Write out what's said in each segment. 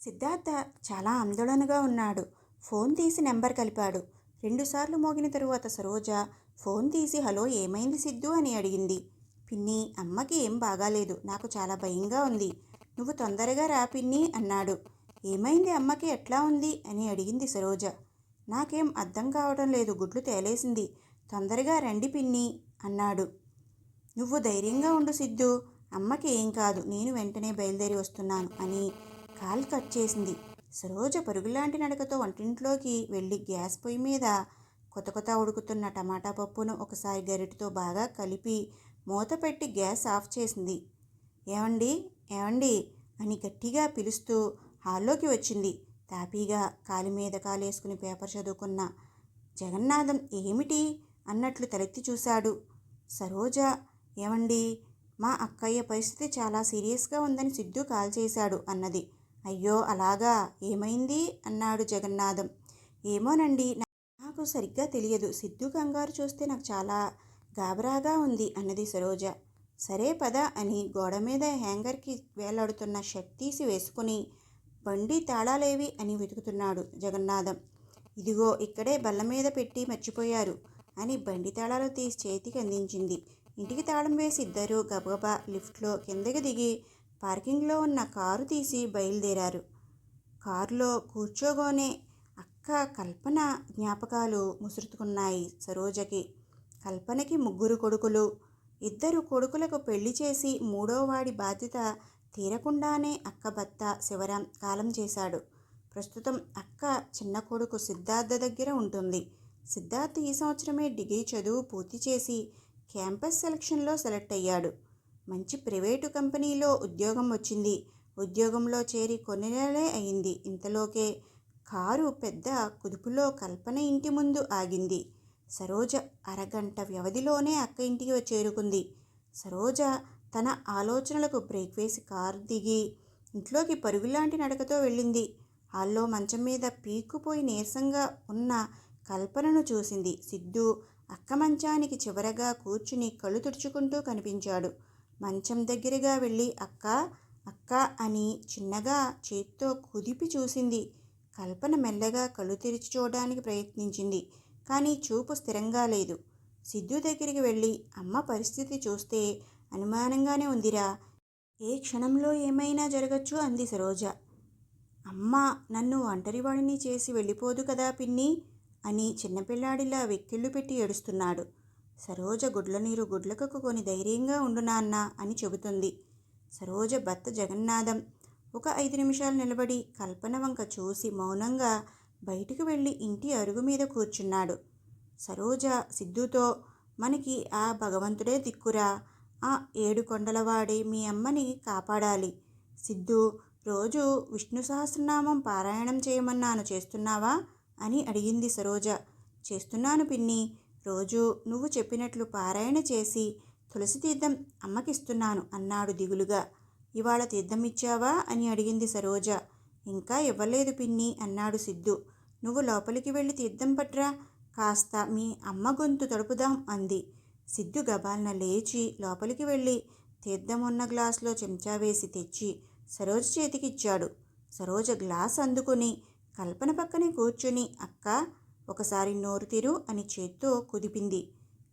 సిద్ధార్థ చాలా ఆందోళనగా ఉన్నాడు. ఫోన్ తీసి నెంబర్ కలిపాడు. రెండుసార్లు మోగిన తరువాత సరోజ ఫోన్ తీసి హలో ఏమైంది సిద్ధు అని అడిగింది. పిన్ని, అమ్మకి ఏం బాగాలేదు, నాకు చాలా భయంగా ఉంది. నువ్వు తొందరగా రా పిన్ని అన్నాడు. ఏమైంది అమ్మకి, ఎట్లా ఉంది అని అడిగింది సరోజ. నాకేం అర్థం కావడం లేదు, గుడ్లు తేలేసింది, తొందరగా రండి పిన్ని అన్నాడు. నువ్వు ధైర్యంగా ఉండు సిద్ధు, అమ్మకి ఏం కాదు, నేను వెంటనే బయలుదేరి వస్తున్నాను అని కాల్ కట్ చేసింది. సరోజ పరుగులాంటి నడకతో వంటింట్లోకి వెళ్ళి గ్యాస్ పొయ్యి మీద కొత్త కొత్త ఉడుకుతున్న టమాటా పప్పును ఒకసారి గరిటెతో బాగా కలిపి మూత పెట్టి గ్యాస్ ఆఫ్ చేసింది. ఏమండి ఏమండి అని గట్టిగా పిలుస్తూ హాల్లోకి వచ్చింది. తాపీగా కాలి మీద కాలేసుకుని పేపర్ చదువుకున్న జగన్నాథం ఏమిటి అన్నట్లు తలెత్తి చూశాడు. సరోజ, ఏమండి, మా అక్కయ్య పరిస్థితి చాలా సీరియస్గా ఉందని సిద్ధు కాల్ చేశాడు అన్నది. అయ్యో అలాగా, ఏమైంది అన్నాడు జగన్నాథం. ఏమోనండి, నాకు సరిగ్గా తెలియదు, సిద్ధు కంగారు చూస్తే నాకు చాలా గాబరాగా ఉంది అన్నది సరోజ. సరే పద అని గోడ మీద హ్యాంగర్కి వేలాడుతున్న షర్ట్ తీసి వేసుకుని బండి తాళాలేవి అని వెతుకుతున్నాడు జగన్నాథం. ఇదిగో ఇక్కడే బల్ల మీద పెట్టి మర్చిపోయారు అని బండి తాళాలు తీసి చేతికి అందించింది. ఇంటికి తాళం వేసి ఇద్దరూ గబగబా లిఫ్ట్లో కిందకి దిగి పార్కింగ్లో ఉన్న కారు తీసి బయలుదేరారు. కారులో కూర్చోగానే అక్క కల్పన జ్ఞాపకాలు ముసురుకున్నాయి సరోజకి. కల్పనకి ముగ్గురు కొడుకులు. ఇద్దరు కొడుకులకు పెళ్లి చేసి మూడోవాడి బాధ్యత తీరకుండానే అక్క భర్త శివరాం కాలం చేశాడు. ప్రస్తుతం అక్క చిన్న కొడుకు సిద్ధార్థ దగ్గర ఉంటుంది. సిద్ధార్థ్ ఈ సంవత్సరమే డిగ్రీ చదువు పూర్తి చేసి క్యాంపస్ సెలక్షన్లో సెలెక్ట్ అయ్యాడు. మంచి ప్రైవేటు కంపెనీలో ఉద్యోగం వచ్చింది. ఉద్యోగంలో చేరి కొన్ని నెలలే అయింది. ఇంతలోకే కారు పెద్ద కుదుపులో కల్పన ఇంటి ముందు ఆగింది. సరోజ అరగంట వ్యవధిలోనే అక్క ఇంటికి చేరుకుంది. సరోజ తన ఆలోచనలకు బ్రేక్ వేసి కారు దిగి ఇంట్లోకి పరుగులాంటి నడకతో వెళ్ళింది. హాల్లో మంచం మీద పీక్కుపోయి నీరసంగా ఉన్న కల్పనను చూసింది. సిద్ధు అక్క మంచానికి చివరగా కూర్చుని కళ్ళు తుడుచుకుంటూ కనిపించాడు. మంచం దగ్గరగా వెళ్ళి అక్క అక్క అని చిన్నగా చేత్తో కుదిపి చూసింది. కల్పన మెల్లగా కళ్ళు తెరిచి చూడడానికి ప్రయత్నించింది. కానీ చూపు స్థిరంగా లేదు. సిద్ధు దగ్గరికి వెళ్ళి అమ్మ పరిస్థితి చూస్తే అనుమానంగానే ఉందిరా, ఏ క్షణంలో ఏమైనా జరగచ్చు అంది సరోజ. అమ్మ నన్ను ఒంటరివాడిని చేసి వెళ్ళిపోదు కదా పిన్ని అని చిన్నపిల్లాడిలా వెక్కిళ్ళు పెట్టి ఏడుస్తున్నాడు. సరోజ గుడ్ల నీరు గుడ్లకక్కుని ధైర్యంగా ఉండు నాన్న అని చెబుతుంది. సరోజ భర్త జగన్నాథం ఒక 5 నిమిషాలు నిలబడి కల్పన వంక చూసి మౌనంగా బయటికి వెళ్ళి ఇంటి అరుగు మీద కూర్చున్నాడు. సరోజ సిద్ధుతో, మనకి ఆ భగవంతుడే దిక్కురా, ఆ 7 కొండలవాడే మీ అమ్మని కాపాడాలి. సిద్ధు, రోజు విష్ణు సహస్రనామం పారాయణం చేయమన్నాను, చేస్తున్నావా అని అడిగింది సరోజ. చేస్తున్నాను పిన్ని, రోజు నువ్వు చెప్పినట్లు పారాయణ చేసి తులసి తీర్థం అమ్మకిస్తున్నాను అన్నాడు దిగులుగా. ఇవాళ తీర్థం ఇచ్చావా అని అడిగింది సరోజ. ఇంకా ఇవ్వలేదు పిన్ని అన్నాడు సిద్ధు. నువ్వు లోపలికి వెళ్ళి తీర్థం పట్రా, కాస్త మీ అమ్మ గొంతు తడుపుదాం అంది. సిద్ధు గబాలన లేచి లోపలికి వెళ్ళి తీర్థం ఉన్న గ్లాసులో చెంచా వేసి తెచ్చి సరోజ చేతికిచ్చాడు. సరోజ గ్లాస్ అందుకుని కల్పన పక్కనే కూర్చుని అక్క ఒకసారి నోరు తెరు అని చేత్తో కుదిపింది.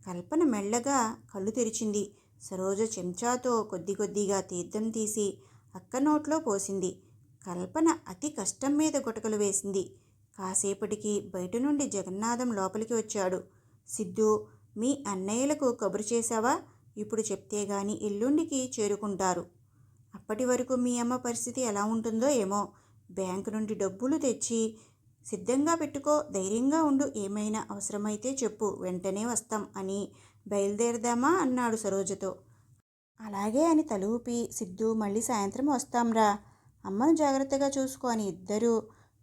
కల్పన మెల్లగా కళ్ళు తెరిచింది. సరోజ చెంచాతో కొద్ది కొద్దిగా తీర్థం తీసి అక్క నోట్లో పోసింది. కల్పన అతి కష్టం మీద గుటకలు వేసింది. కాసేపటికి బయట నుండి జగన్నాథం లోపలికి వచ్చాడు. సిద్ధు, మీ అన్నయ్యలకు కబురు చేశావా? ఇప్పుడు చెప్తే గాని ఎల్లుండికి చేరుకుంటారు. అప్పటి వరకు మీ అమ్మ పరిస్థితి ఎలా ఉంటుందో ఏమో. బ్యాంకు నుండి డబ్బులు తెచ్చి సిద్ధంగా పెట్టుకో, ధైర్యంగా ఉండు, ఏమైనా అవసరమైతే చెప్పు, వెంటనే వస్తాం అని బయలుదేరదామా అన్నాడు సరోజతో. అలాగే అని తల ఊపి సిద్ధు మళ్ళీ సాయంత్రం వస్తాంరా, అమ్మను జాగ్రత్తగా చూసుకో అని ఇద్దరూ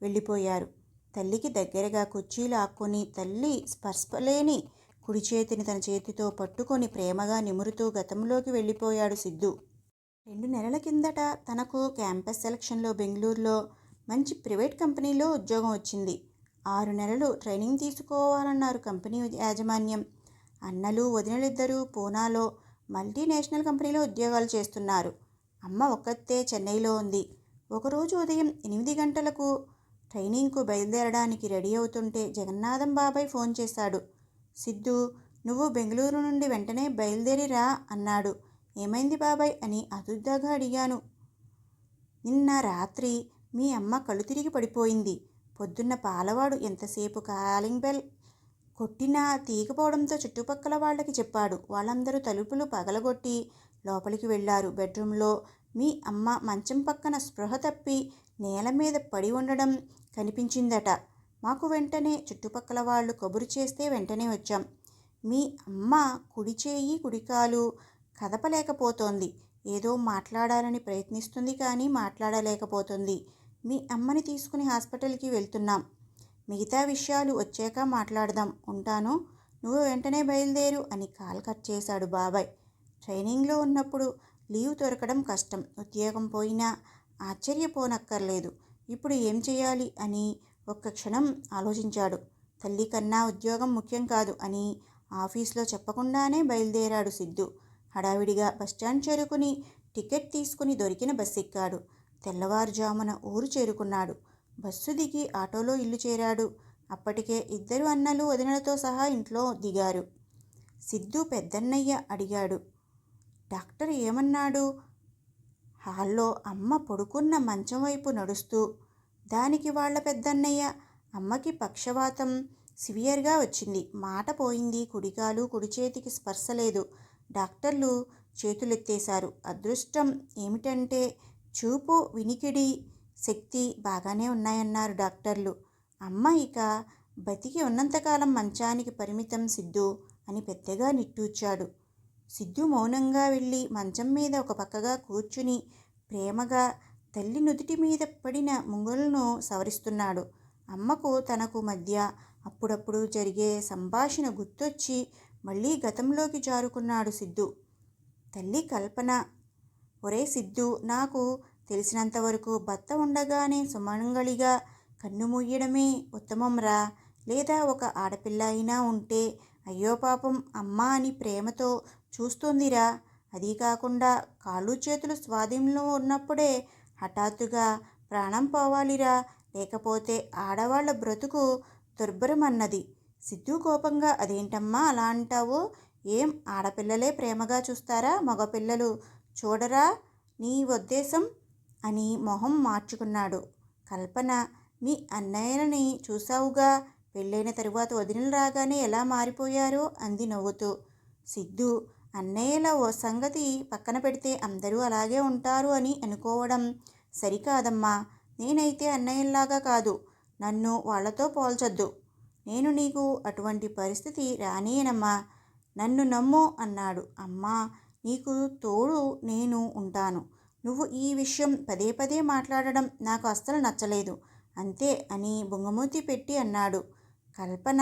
వెళ్ళిపోయారు. తల్లికి దగ్గరగా కుర్చీలు ఆక్కొని తల్లి స్పర్శలేని కుడి చేతిని తన చేతితో పట్టుకొని ప్రేమగా నిమురుతూ గతంలోకి వెళ్ళిపోయాడు సిద్ధు. 2 నెలల కిందట తనకు క్యాంపస్ సెలక్షన్లో బెంగళూరులో మంచి ప్రైవేట్ కంపెనీలో ఉద్యోగం వచ్చింది. 6 నెలలు ట్రైనింగ్ తీసుకోవాలన్నారు కంపెనీ యాజమాన్యం. అన్నలు వదినలిద్దరూ పూనాలో మల్టీనేషనల్ కంపెనీలో ఉద్యోగాలు చేస్తున్నారు. అమ్మ ఒక్కతే చెన్నైలో ఉంది. ఒకరోజు ఉదయం 8 గంటలకు ట్రైనింగ్కు బయలుదేరడానికి రెడీ అవుతుంటే జగన్నాథం బాబాయ్ ఫోన్ చేశాడు. సిద్ధు, నువ్వు బెంగళూరు నుండి వెంటనే బయలుదేరి రా అన్నాడు. ఏమైంది బాబాయ్ అని ఆదుర్దాగా అడిగాను. నిన్న రాత్రి మీ అమ్మ కళ్ళు తిరిగి పడిపోయింది. పొద్దున్న పాలవాడు ఎంతసేపు కాలింగ్ బెల్ కొట్టినా తీయకపోవడంతో చుట్టుపక్కల వాళ్ళకి చెప్పాడు. వాళ్ళందరూ తలుపులు పగలగొట్టి లోపలికి వెళ్ళారు. బెడ్రూమ్లో మీ అమ్మ మంచం పక్కన స్పృహ తప్పి నేల మీద పడి ఉండడం కనిపించిందట. మాకు వెంటనే చుట్టుపక్కల వాళ్ళు కబురు చేస్తే వెంటనే వచ్చాం. మీ అమ్మ కుడి చేయి కుడికాలు కదపలేకపోతోంది. ఏదో మాట్లాడాలని ప్రయత్నిస్తుంది కానీ మాట్లాడలేకపోతుంది. మీ అమ్మని తీసుకుని హాస్పిటల్కి వెళ్తున్నాం. మిగతా విషయాలు వచ్చాక మాట్లాడదాం. ఉంటాను, నువ్వు వెంటనే బయలుదేరు అని కాల్ కట్ చేశాడు బాబాయ్. ట్రైనింగ్లో ఉన్నప్పుడు లీవ్ దొరకడం కష్టం. ఉద్యోగం పోయినా ఆశ్చర్యపోనక్కర్లేదు. ఇప్పుడు ఏం చేయాలి అని ఒక్క క్షణం ఆలోచించాడు. తల్లి కన్నా ఉద్యోగం ముఖ్యం కాదు అని ఆఫీస్లో చెప్పకుండానే బయలుదేరాడు సిద్ధు. హడావిడిగా బస్టాండ్ చేరుకుని టికెట్ తీసుకుని దొరికిన బస్సు ఎక్కాడు. తెల్లవారుజామున ఊరు చేరుకున్నాడు. బస్సు దిగి ఆటోలో ఇల్లు చేరాడు. అప్పటికే 2 అన్నలు వదినలతో సహా ఇంట్లో దిగారు. సిద్ధు పెద్దన్నయ్య అడిగాడు. డాక్టర్ ఏమన్నాడు? హాల్లో అమ్మ పడుకున్న మంచం వైపు నడుస్తూ. దానికి వాళ్ళ పెద్దన్నయ్య, అమ్మకి పక్షవాతం సివియర్గా వచ్చింది. మాట పోయింది. కుడికాలు కుడి చేతికి స్పర్శ లేదు. డాక్టర్లు చేతులెత్తేశారు. అదృష్టం ఏమిటంటే చూపు వినికిడి శక్తి బాగానే ఉన్నాయన్నారు డాక్టర్లు. అమ్మ ఇక బతికి ఉన్నంతకాలం మంచానికి పరిమితం సిద్ధు అని పెద్దగా నిట్టూర్చాడు. సిద్ధు మౌనంగా వెళ్ళి మంచం మీద ఒక పక్కగా కూర్చుని ప్రేమగా తల్లి నుదుటి మీద పడిన ముంగులను సవరిస్తున్నాడు. అమ్మకు తనకు మధ్య అప్పుడప్పుడు జరిగే సంభాషణ గుర్తొచ్చి మళ్ళీ గతంలోకి జారుకున్నాడు సిద్ధు. తల్లి కల్పన, ఒరే సిద్ధు, నాకు తెలిసినంతవరకు భర్త ఉండగానే సుమంగళిగా కన్నుమూయడమే ఉత్తమంరా. లేదా ఒక ఆడపిల్ల అయినా ఉంటే అయ్యో పాపం అమ్మ అని ప్రేమతో చూస్తుందిరా. అదీ కాకుండా కాళ్ళు చేతులు స్వాధీనంలో ఉన్నప్పుడే హఠాత్తుగా ప్రాణం పోవాలిరా. లేకపోతే ఆడవాళ్ల బ్రతుకు దుర్భరమన్నది. సిద్ధు కోపంగా, అదేంటమ్మా అలా అంటావు? ఏం ఆడపిల్లలే ప్రేమగా చూస్తారా? మగపిల్లలు చూడరా నీ ఉద్దేశం అని మొహం మార్చుకున్నాడు. కల్పన, మీ అన్నయ్యని చూసావుగా, పెళ్ళైన తరువాత వదినలు రాగానే ఎలా మారిపోయారో అంది నవ్వుతూ. సిద్ధు, అన్నయ్యల ఓ సంగతి పక్కన పెడితే అందరూ అలాగే ఉంటారు అని అనుకోవడం సరికాదమ్మా. నేనైతే అన్నయ్యలాగా కాదు. నన్ను వాళ్లతో పోల్చొద్దు. నేను నీకు అటువంటి పరిస్థితి రానియనమ్మా. నన్ను నమ్ము అన్నాడు. అమ్మా, నీకు తోడు నేను ఉంటాను. నువ్వు ఈ విషయం పదే పదే మాట్లాడడం నాకు అస్సలు నచ్చలేదు. అంతే అని బొంగమూతి పెట్టి అన్నాడు. కల్పన,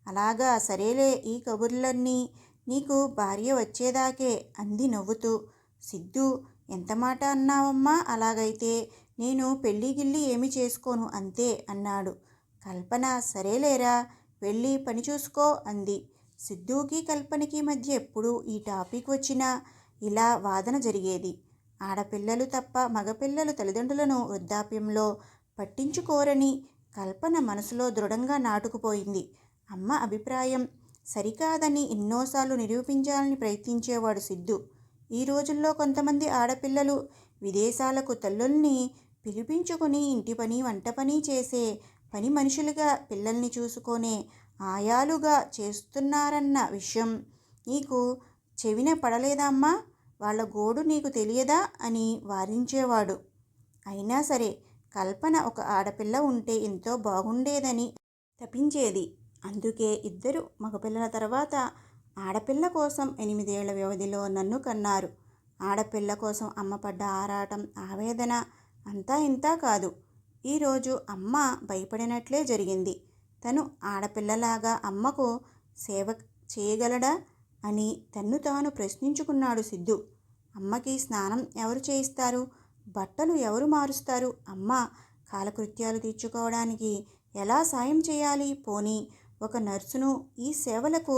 అలాగా, సరేలే, ఈ కబుర్లన్నీ నీకు భార్య వచ్చేదాకే అంది నవ్వుతూ. సిద్ధు, ఎంత మాట అన్నావమ్మా? అలాగైతే నేను పెళ్ళి గిల్లి ఏమి చేసుకోను అంతే అన్నాడు. కల్పన, సరేలేరా, వెళ్ళి పని చూసుకో అంది. సిద్ధుకి కల్పనకి మధ్య ఎప్పుడు ఈ టాపిక్ వచ్చినా ఇలా వాదన జరిగేది. ఆడపిల్లలు తప్ప మగపిల్లలు తల్లిదండ్రులను వృద్ధాప్యంలో పట్టించుకోరని కల్పన మనసులో దృఢంగా నాటుకుపోయింది. అమ్మ అభిప్రాయం సరికాదని ఎన్నోసార్లు నిరూపించాలని ప్రయత్నించేవాడు సిద్ధు. ఈ రోజుల్లో కొంతమంది ఆడపిల్లలు విదేశాలకు తల్లుల్ని పిలిపించుకుని ఇంటి పని వంట పని చేసే పని మనుషులుగా పిల్లల్ని చూసుకునే ఆయాలుగా చేస్తున్నారన్న విషయం నీకు చెవిన పడలేదా అమ్మా? వాళ్ళ గోడు నీకు తెలియదా అని వారించేవాడు. అయినా సరే కల్పన ఒక ఆడపిల్ల ఉంటే ఎంతో బాగుండేదని తపించేది. అందుకే 2 మగపిల్లల తర్వాత ఆడపిల్ల కోసం 8 ఏళ్ల వ్యవధిలో నన్ను కన్నారు. ఆడపిల్ల కోసం అమ్మ పడ్డ ఆరాటం, ఆవేదన అంతా ఇంతా కాదు. ఈరోజు అమ్మ భయపడినట్లే జరిగింది. తను ఆడపిల్లలాగా అమ్మకు సేవ చేయగలడా అని తన్ను తాను ప్రశ్నించుకున్నాడు సిద్ధు. అమ్మకి స్నానం ఎవరు చేయిస్తారు? బట్టలు ఎవరు మారుస్తారు? అమ్మ కాలకృత్యాలు తీర్చుకోవడానికి ఎలా సాయం చేయాలి? పోనీ ఒక నర్సును ఈ సేవలకు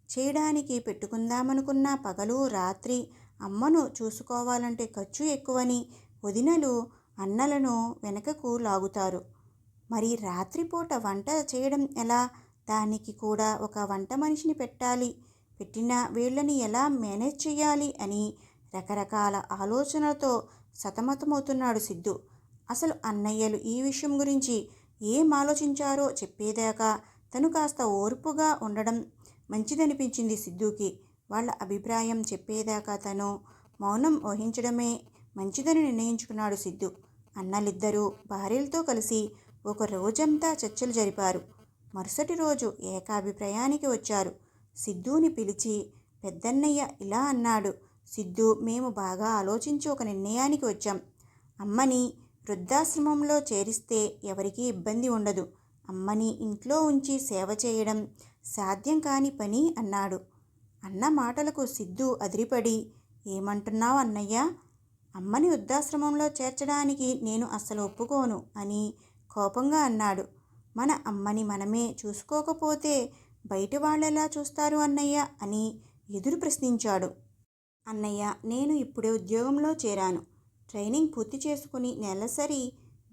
చేయడానికి పెట్టుకుందామనుకున్న పగలు రాత్రి అమ్మను చూసుకోవాలంటే ఖర్చు ఎక్కువని వదినలు అన్నలను వెనకకు లాగుతారు. మరి రాత్రిపూట వంట చేయడం ఎలా? దానికి కూడా ఒక వంట మనిషిని పెట్టాలి. పెట్టిన వీళ్ళని ఎలా మేనేజ్ చేయాలి అని రకరకాల ఆలోచనలతో సతమతమవుతున్నాడు సిద్ధు. అసలు అన్నయ్యలు ఈ విషయం గురించి ఏం ఆలోచించారో చెప్పేదాకా తను కాస్త ఓర్పుగా ఉండడం మంచిదనిపించింది సిద్ధుకి. వాళ్ళ అభిప్రాయం చెప్పేదాకా తను మౌనం వహించడమే మంచిదని నిర్ణయించుకున్నాడు సిద్ధు. అన్నలిద్దరూ భార్యలతో కలిసి ఒక రోజంతా చర్చలు జరిపారు. మరుసటి రోజు ఏకాభిప్రాయానికి వచ్చారు. సిద్ధుని పిలిచి పెద్దన్నయ్య ఇలా అన్నాడు. సిద్ధు, మేము బాగా ఆలోచించి ఒక నిర్ణయానికి వచ్చాం. అమ్మని వృద్ధాశ్రమంలో చేరిస్తే ఎవరికీ ఇబ్బంది ఉండదు. అమ్మని ఇంట్లో ఉంచి సేవ చేయడం సాధ్యం కాని పని అన్నాడు. అన్న మాటలకు సిద్ధు అదిరిపడి, ఏమంటున్నావు అన్నయ్య? అమ్మని వృద్ధాశ్రమంలో చేర్చడానికి నేను అస్సలు ఒప్పుకోను అని కోపంగా అన్నాడు. మన అమ్మని మనమే చూసుకోకపోతే బయట వాళ్ళెలా చూస్తారు అన్నయ్య అని ఎదురు ప్రశ్నించాడు. అన్నయ్య, నేను ఇప్పుడే ఉద్యోగంలో చేరాను. ట్రైనింగ్ పూర్తి చేసుకుని నెలసరి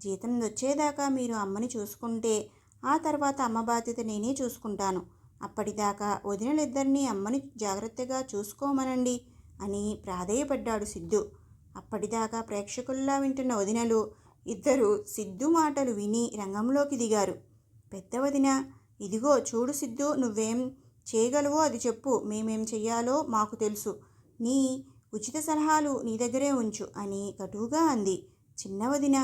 జీతం వచ్చేదాకా మీరు అమ్మని చూసుకుంటే ఆ తర్వాత అమ్మ బాధ్యత నేనే చూసుకుంటాను. అప్పటిదాకా వదినలిద్దరినీ అమ్మని జాగ్రత్తగా చూసుకోమనండి అని ప్రాధేయపడ్డాడు సిద్ధు. అప్పటిదాకా ప్రేక్షకుల్లా వింటున్న వదినలు ఇద్దరు సిద్ధు మాటలు విని రంగంలోకి దిగారు. పెద్ద వదిన, ఇదిగో చూడు సిద్ధు, నువ్వేం చేయగలవో అది చెప్పు. మేమేం చెయ్యాలో మాకు తెలుసు. నీ ఉచిత సలహాలు నీ దగ్గరే ఉంచు అని కటువుగా అంది. చిన్న వదిన,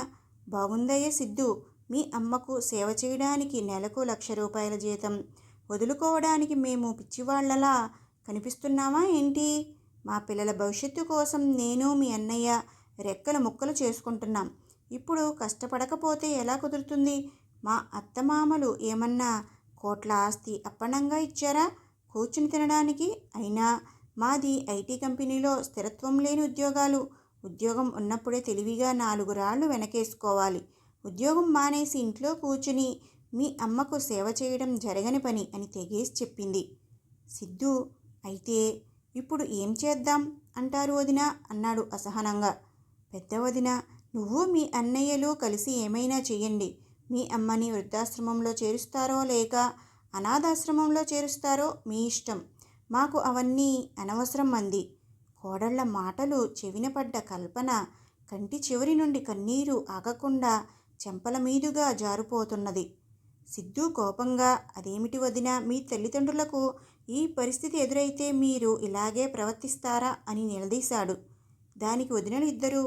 బాగుందయ్య సిద్ధు, మీ అమ్మకు సేవ చేయడానికి నెలకు 1,00,000 రూపాయల జీతం వదులుకోవడానికి మేము పిచ్చివాళ్లలా కనిపిస్తున్నామా ఏంటి? మా పిల్లల భవిష్యత్తు కోసం నేను మీ అన్నయ్య రెక్కల ముక్కలు చేసుకుంటున్నాం. ఇప్పుడు కష్టపడకపోతే ఎలా కుదురుతుంది? మా అత్తమామలు ఏమన్నా కోట్ల ఆస్తి అప్పనంగా ఇచ్చారా కూర్చుని తినడానికి? అయినా మాది ఐటీ కంపెనీలో స్థిరత్వం లేని ఉద్యోగాలు. ఉద్యోగం ఉన్నప్పుడే తెలివిగా 4 రాళ్లు వెనకేసుకోవాలి. ఉద్యోగం మానేసి ఇంట్లో కూర్చుని మీ అమ్మకు సేవ చేయడం జరగని పని అని తెగేసి చెప్పింది. సిద్ధు, అయితే ఇప్పుడు ఏం చేద్దాం అంటారు వదిన అన్నాడు అసహనంగా. పెద్ద వదిన, నువ్వు మీ అన్నయ్యలు కలిసి ఏమైనా చెయ్యండి. మీ అమ్మని వృద్ధాశ్రమంలో చేరుస్తారో లేక అనాథాశ్రమంలో చేరుస్తారో మీ ఇష్టం. మాకు అవన్నీ అనవసరం అంది. కోడళ్ల మాటలు చెవిన పడ్డ కల్పన కంటి చివరి నుండి కన్నీరు ఆగకుండా చెంపల మీదుగా జారిపోతున్నది. సిద్ధు కోపంగా, అదేమిటి వదిన, మీ తల్లిదండ్రులకు ఈ పరిస్థితి ఎదురైతే మీరు ఇలాగే ప్రవర్తిస్తారా అని నిలదీశాడు. దానికి వదినలు ఇద్దరూ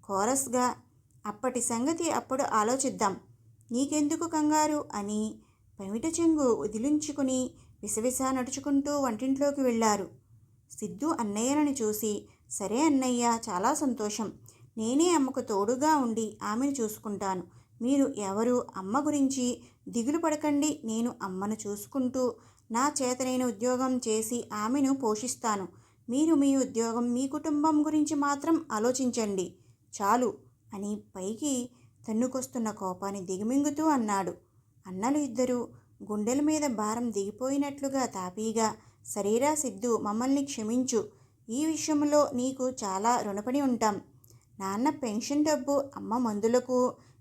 కోరస్గా, అప్పటి సంగతి అప్పుడు ఆలోచిద్దాం, నీకెందుకు కంగారు అని పమిట చెంగు వదిలించుకుని విసవిస నడుచుకుంటూ వంటింట్లోకి వెళ్ళారు. సిద్ధు అన్నయ్యలను చూసి, సరే అన్నయ్య, చాలా సంతోషం. నేనే అమ్మకు తోడుగా ఉండి ఆమెను చూసుకుంటాను. మీరు ఎవరు అమ్మ గురించి దిగులు పడకండి. నేను అమ్మను చూసుకుంటూ నా చేతనైన ఉద్యోగం చేసి ఆమెను పోషిస్తాను. మీరు మీ ఉద్యోగం, మీ కుటుంబం గురించి మాత్రం ఆలోచించండి చాలు అని పైకి తన్నుకొస్తున్న కోపాన్ని దిగమింగుతూ అన్నాడు. అన్నలు ఇద్దరూ గుండెల మీద భారం దిగిపోయినట్లుగా తాపీగా, సరేరా సిద్ధు, మమ్మల్ని క్షమించు. ఈ విషయంలో నీకు చాలా రుణపడి ఉంటాం. నాన్న పెన్షన్ డబ్బు అమ్మ మందులకు,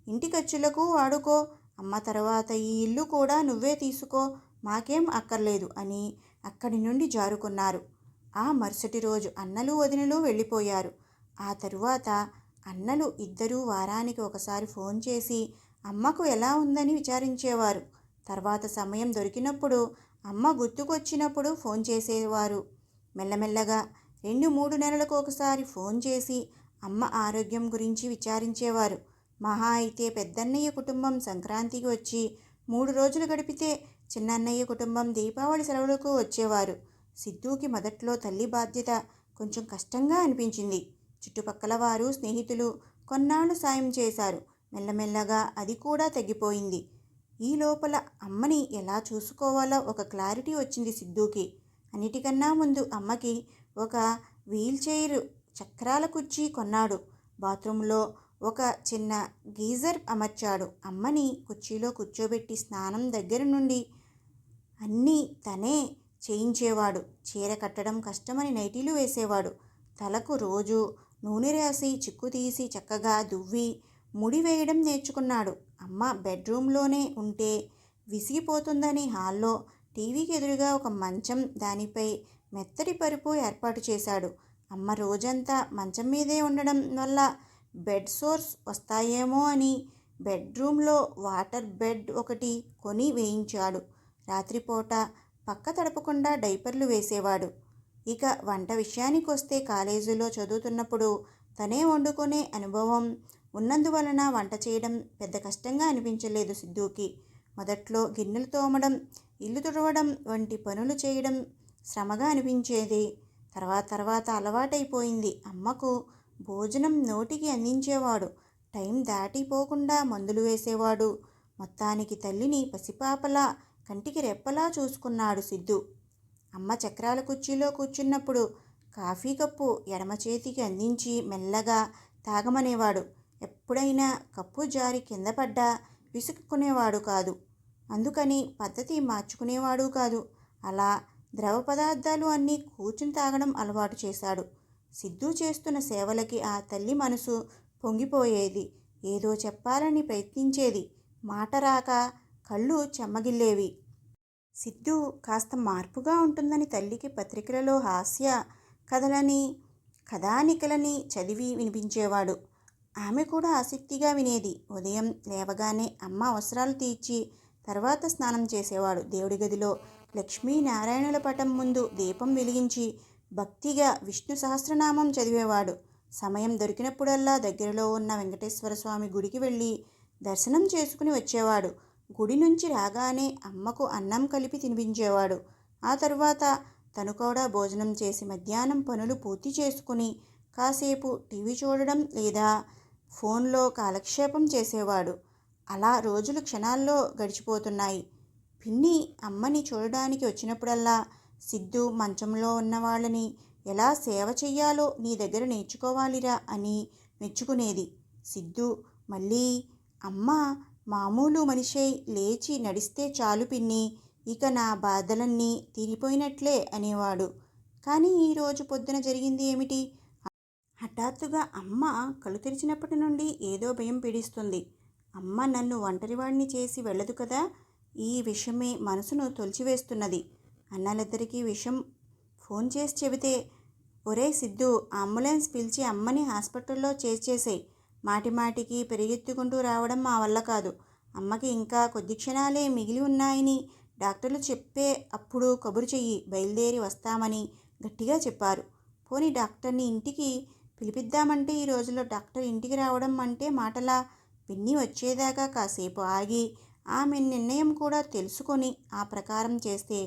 ఇంటి ఖర్చులకు వాడుకో. అమ్మ తర్వాత ఈ ఇల్లు కూడా నువ్వే తీసుకో, మాకేం అక్కర్లేదు అని అక్కడి నుండి జారుకున్నారు. ఆ మరుసటి రోజు అన్నలు వదినలు వెళ్ళిపోయారు. ఆ తరువాత అన్నలు ఇద్దరూ వారానికి ఒకసారి ఫోన్ చేసి అమ్మకు ఎలా ఉందని విచారించేవారు. తర్వాత సమయం దొరికినప్పుడు, అమ్మ గుర్తుకొచ్చినప్పుడు ఫోన్ చేసేవారు. మెల్లమెల్లగా 2-3 నెలలకు ఒకసారి ఫోన్ చేసి అమ్మ ఆరోగ్యం గురించి విచారించేవారు. మహా అయితే పెద్దన్నయ్య కుటుంబం సంక్రాంతికి వచ్చి 3 రోజులు గడిపితే చిన్నన్నయ్య కుటుంబం దీపావళి సెలవులకు వచ్చేవారు. సిద్ధుకి మొదట్లో తల్లి బాధ్యత కొంచెం కష్టంగా అనిపించింది. చుట్టుపక్కల వారు, స్నేహితులు కొన్నాళ్ళు సాయం చేశారు. మెల్లమెల్లగా అది కూడా తగ్గిపోయింది. ఈ లోపల అమ్మని ఎలా చూసుకోవాలో ఒక క్లారిటీ వచ్చింది సిద్ధుకి. అన్నిటికన్నా ముందు అమ్మకి ఒక వీల్చైర్ చక్రాల కుర్చీ కొన్నాడు. బాత్రూంలో ఒక చిన్న గీజర్ అమర్చాడు. అమ్మని కుర్చీలో కూర్చోబెట్టి స్నానం దగ్గర నుండి అన్నీ తనే చేయించేవాడు. చీర కట్టడం కష్టమని నైటీలు వేసేవాడు. తలకు రోజు నూనె రాసి చిక్కు తీసి చక్కగా దువ్వి ముడి వేయడం నేర్చుకున్నాడు. అమ్మ బెడ్రూమ్లోనే ఉంటే విసిగిపోతుందని హాల్లో టీవీకి ఎదురుగా ఒక మంచం, దానిపై మెత్తటి పరుపు ఏర్పాటు చేశాడు. అమ్మ రోజంతా మంచం మీదే ఉండడం వల్ల బెడ్ సోర్స్ వస్తాయేమో అని బెడ్రూమ్లో వాటర్ బెడ్ ఒకటి కొని వేయించాడు. రాత్రిపూట పక్క తడపకుండా డైపర్లు వేసేవాడు. ఇక వంట విషయానికి వస్తే కాలేజీలో చదువుతున్నప్పుడు తనే వండుకునే అనుభవం ఉన్నందువలన వంట చేయడం పెద్ద కష్టంగా అనిపించలేదు సిద్ధుకి. మొదట్లో గిన్నెలు తోమడం, ఇల్లు తుడవడం వంటి పనులు చేయడం శ్రమగా అనిపించేది. తర్వాత అలవాటైపోయింది. అమ్మకు భోజనం నోటికి అందించేవాడు. టైం దాటిపోకుండా మందులు వేసేవాడు. మొత్తానికి తల్లిని పసిపాపలా కంటికి రెప్పలా చూసుకున్నాడు సిద్ధు. అమ్మ చక్రాల కుర్చీలో కూర్చున్నప్పుడు కాఫీ కప్పు ఎడమ చేతికి అందించి మెల్లగా తాగమనేవాడు. ఎప్పుడైనా కప్పు జారి కింద పడ్డా విసుక్కునేవాడు కాదు. అందుకని పద్ధతి మార్చుకునేవాడు కాదు. అలా ద్రవ పదార్థాలు అన్నీ కూర్చుని తాగడం అలవాటు చేశాడు. సిద్ధు చేస్తున్న సేవలకి ఆ తల్లి మనసు పొంగిపోయేది. ఏదో చెప్పాలని ప్రయత్నించేది. మాట రాక కళ్ళు చెమ్మగిల్లేవి. సిద్ధు కాస్త మార్పుగా ఉంటుందని తల్లికి పత్రికలలో హాస్య కథలని, కథానికలని చదివి వినిపించేవాడు. ఆమె కూడా ఆసక్తిగా వినేది. ఉదయం లేవగానే అమ్మ అవసరాలు తీర్చి తర్వాత స్నానం చేసేవాడు. దేవుడి గదిలో లక్ష్మీనారాయణుల పటం ముందు దీపం వెలిగించి భక్తిగా విష్ణు సహస్రనామం చదివేవాడు. సమయం దొరికినప్పుడల్లా దగ్గరలో ఉన్న వెంకటేశ్వర స్వామి గుడికి వెళ్ళి దర్శనం చేసుకుని వచ్చేవాడు. గుడి నుంచి రాగానే అమ్మకు అన్నం కలిపి తినిపించేవాడు. ఆ తరువాత తను కూడా భోజనం చేసి మధ్యాహ్నం పనులు పూర్తి చేసుకుని కాసేపు టీవీ చూడడం లేదా ఫోన్లో కాలక్షేపం చేసేవాడు. అలా రోజులు క్షణాల్లో గడిచిపోతున్నాయి. పిన్ని అమ్మని చూడడానికి వచ్చినప్పుడల్లా సిద్ధు మంచంలో ఉన్న వాళ్ళని ఎలా సేవ చెయ్యాలో నీ దగ్గర నేర్చుకోవాలిరా అని మెచ్చుకునేది. సిద్ధు మళ్ళీ అమ్మ మామూలు మనిషై లేచి నడిస్తే చాలు పిన్ని, ఇక నా బాధలన్నీ తీరిపోయినట్లే అనేవాడు. కానీ ఈరోజు పొద్దున జరిగింది ఏమిటి? హఠాత్తుగా అమ్మ కళ్ళు తెరిచినప్పటి నుండి ఏదో భయం పీడిస్తుంది. అమ్మ నన్ను ఒంటరివాడిని చేసి వెళ్ళదు కదా? ఈ విషయమే మనసును తొలిచివేస్తున్నది. అన్నలిద్దరికీ విషయం ఫోన్ చేసి చెబితే, ఒరే సిద్ధు, అంబులెన్స్ పిలిచి అమ్మని హాస్పిటల్లో చేర్చేసేయ్. మాటిమాటికి పెరిగెత్తుకుంటూ రావడం మా వల్ల కాదు. అమ్మకి ఇంకా కొద్ది క్షణాలే మిగిలి ఉన్నాయని డాక్టర్లు చెప్పే అప్పుడు కబురు చెయ్యి, బయలుదేరి వస్తామని గట్టిగా చెప్పారు. పోనీ డాక్టర్ని ఇంటికి పిలిపిద్దామంటే ఈ రోజుల్లో డాక్టర్ ఇంటికి రావడం అంటే మాటలా? పిన్ని వచ్చేదాకా కాసేపు ఆగి ఆమె నిర్ణయం కూడా తెలుసుకొని ఆ ప్రకారం చేస్తే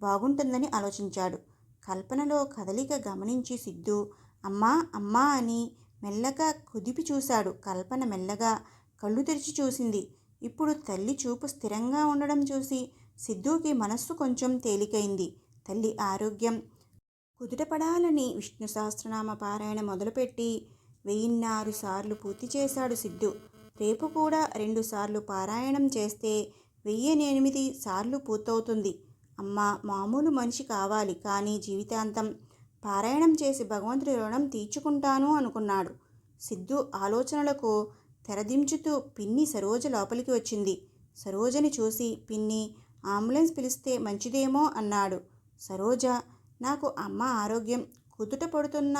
బాగుంటుందని ఆలోచించాడు. కల్పనలో కదలిక గమనించి సిద్ధు అమ్మా అమ్మా అని మెల్లగా కుదిపి చూశాడు. కల్పన మెల్లగా కళ్ళు తెరిచి చూసింది. ఇప్పుడు తల్లి చూపు స్థిరంగా ఉండడం చూసి సిద్ధుకి మనస్సు కొంచెం తేలికైంది. తల్లి ఆరోగ్యం కుదుటపడాలని విష్ణు సహస్రనామ పారాయణ మొదలుపెట్టి 1006 సార్లు పూర్తి చేశాడు సిద్ధు. రేపు కూడా 2 సార్లు పారాయణం చేస్తే 1008 సార్లు పూర్తవుతుంది. అమ్మ మామూలు మనిషి కావాలి, కానీ జీవితాంతం పారాయణం చేసి భగవంతుడి రుణం తీర్చుకుంటాను అనుకున్నాడు. సిద్ధు ఆలోచనలకు తెరదించుతూ పిన్ని సరోజ లోపలికి వచ్చింది. సరోజని చూసి పిన్ని అంబులెన్స్ పిలిస్తే మంచిదేమో అన్నాడు. సరోజ, నాకు అమ్మ ఆరోగ్యం కుదుట పడుతున్న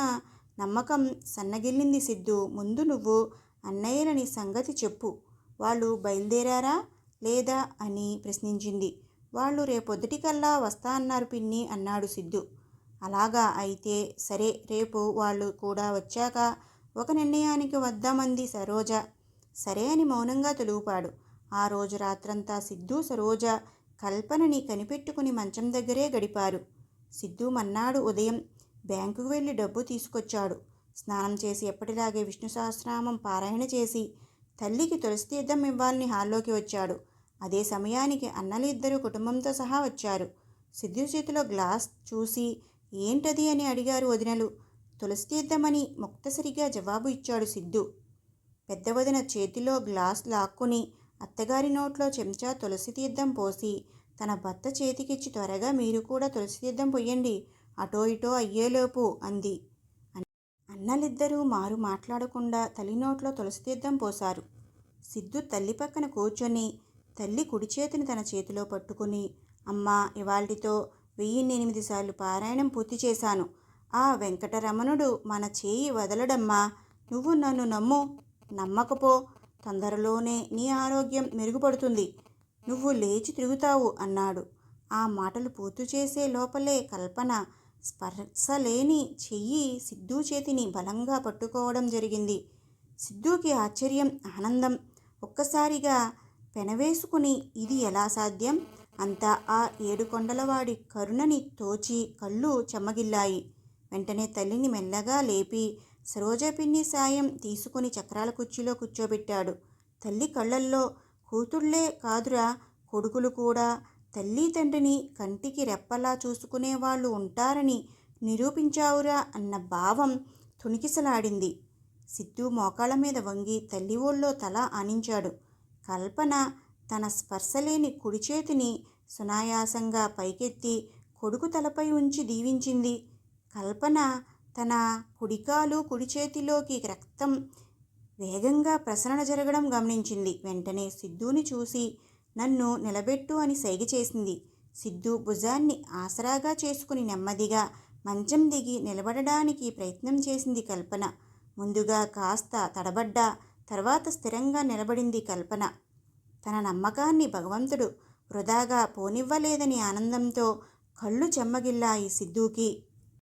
నమ్మకం సన్నగిల్లింది సిద్ధు. ముందు నువ్వు అన్నయ్యలని సంగతి చెప్పు. వాళ్ళు బయలుదేరారా లేదా అని ప్రశ్నించింది. వాళ్ళు రేపొద్దుటికల్లా వస్తా అన్నారు పిన్ని అన్నాడు సిద్ధు. అలాగా, అయితే సరే, రేపు వాళ్ళు కూడా వచ్చాక ఒక నిర్ణయానికి వద్దామంది సరోజ. సరే అని మౌనంగా తొలుగుపాడు. ఆ రోజు రాత్రంతా సిద్ధు సరోజ కల్పనని కనిపెట్టుకుని మంచం దగ్గరే గడిపారు. సిద్ధు మన్నాడు ఉదయం బ్యాంకుకు వెళ్ళి డబ్బు తీసుకొచ్చాడు. స్నానం చేసి ఎప్పటిలాగే విష్ణు సహస్రనామం పారాయణ చేసి తల్లికి తులసి తీర్థం ఇవ్వాలని హాల్లోకి వచ్చాడు. అదే సమయానికి అన్నలు ఇద్దరు కుటుంబంతో సహా వచ్చారు. సిద్ధు చేతిలో గ్లాస్ చూసి ఏంటది అని అడిగారు వదినలు. తులసి తీర్థమని ముక్తసరిగా జవాబు ఇచ్చాడు సిద్ధు. పెద్ద వదిన చేతిలో గ్లాస్ లాక్కుని అత్తగారి నోట్లో చెంచా తులసి తీర్థం పోసి తన భర్త చేతికిచ్చి, త్వరగా మీరు కూడా తులసి తీర్థం పొయ్యండి, అటో ఇటో అయ్యేలోపు అంది. అన్నలిద్దరూ మారు మాట్లాడకుండా తల్లి నోట్లో తులసి తీర్థం పోశారు. సిద్ధు తల్లి పక్కన కూర్చొని తల్లి కుడి చేతిని తన చేతిలో పట్టుకుని, అమ్మా, ఇవాల్టితో 1008 సార్లు పారాయణం పూర్తి చేశాను. ఆ వెంకటరమణుడు మన చేయి వదలడమ్మా. నువ్వు నన్ను నమ్ము. నమ్మకపో. తొందరలోనే నీ ఆరోగ్యం మెరుగుపడుతుంది. నువ్వు లేచి తిరుగుతావు అన్నాడు. ఆ మాటలు పూర్తి చేసే లోపలే కల్పన స్పర్శలేని చెయ్యి సిద్ధు చేతిని బలంగా పట్టుకోవడం జరిగింది. సిద్ధుకి ఆశ్చర్యం, ఆనందం ఒక్కసారిగా పెనవేసుకుని ఇది ఎలా సాధ్యం? అంతా ఆ ఏడుకొండలవాడి కరుణని తోచి కళ్ళు చెమ్మగిల్లాయి. వెంటనే తల్లిని మెల్లగా లేపి సరోజ పిన్ని సాయం తీసుకుని చక్రాల కుర్చీలో కూర్చోబెట్టాడు. తల్లి కళ్ళల్లో కూతుళ్లే కాదురా, కొడుకులు కూడా తల్లి తండ్రిని కంటికి రెప్పలా చూసుకునేవాళ్ళు ఉంటారని నిరూపించావురా అన్న భావం తుణికిసలాడింది. సిద్ధు మోకాళ్ళ మీద వంగి తల్లి ఒళ్ళో తల ఆనించాడు. కల్పన తన స్పర్శలేని కుడి చేతిని సునాయాసంగా పైకెత్తి కొడుకు తలపై ఉంచి దీవించింది. కల్పన తన కుడికాలు కుడి చేతిలోకి రక్తం వేగంగా ప్రసరణ జరగడం గమనించింది. వెంటనే సిద్ధుని చూసి నన్ను నిలబెట్టు అని సైగ చేసింది. సిద్ధు భుజాన్ని ఆసరాగా చేసుకుని నెమ్మదిగా మంచం దిగి నిలబడడానికి ప్రయత్నం చేసింది కల్పన. ముందుగా కాస్త తడబడ్డా, తర్వాత స్థిరంగా నిలబడింది కల్పన. తన నమ్మకాన్ని భగవంతుడు వృధాగా పోనివ్వలేదని ఆనందంతో కళ్ళు చెమ్మగిల్లాయి సిద్ధుకి.